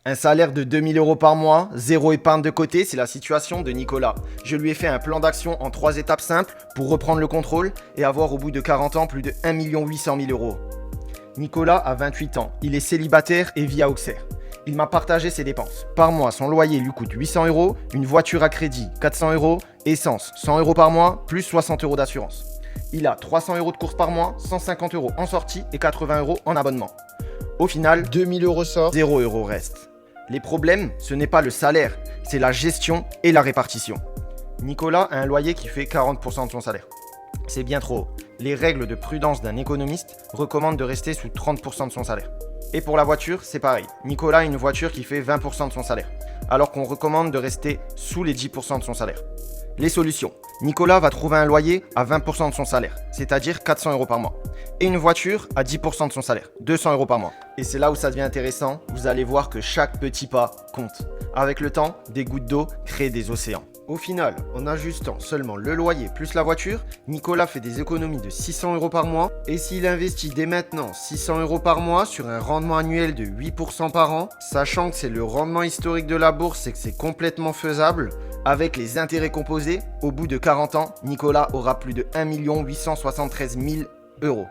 Un salaire de 2000 euros par mois, zéro épargne de côté, c'est la situation de Nicolas. Je lui ai fait un plan d'action en 3 étapes simples pour reprendre le contrôle et avoir au bout de 40 ans plus de 1 800 000 euros. Nicolas a 28 ans, il est célibataire et vit à Auxerre. Il m'a partagé ses dépenses. Par mois, son loyer lui coûte 800 euros, une voiture à crédit 400 euros, essence 100 euros par mois, plus 60 euros d'assurance. Il a 300 euros de courses par mois, 150 euros en sortie et 80 euros en abonnement. Au final, 2000 euros sort, 0 euros reste. Les problèmes, ce n'est pas le salaire, c'est la gestion et la répartition. Nicolas a un loyer qui fait 40% de son salaire. C'est bien trop haut. Les règles de prudence d'un économiste recommandent de rester sous 30% de son salaire. Et pour la voiture, c'est pareil. Nicolas a une voiture qui fait 20% de son salaire, alors qu'on recommande de rester sous les 10% de son salaire. Les solutions. Nicolas va trouver un loyer à 20% de son salaire, c'est-à-dire 400 euros par mois. Et une voiture à 10% de son salaire, 200 euros par mois. Et c'est là où ça devient intéressant, vous allez voir que chaque petit pas compte. Avec le temps, des gouttes d'eau créent des océans. Au final, en ajustant seulement le loyer plus la voiture, Nicolas fait des économies de 600 euros par mois. Et s'il investit dès maintenant 600 euros par mois sur un rendement annuel de 8% par an, sachant que c'est le rendement historique de la bourse et que c'est complètement faisable, avec les intérêts composés, au bout de 40 ans, Nicolas aura plus de 1 873 000 euros.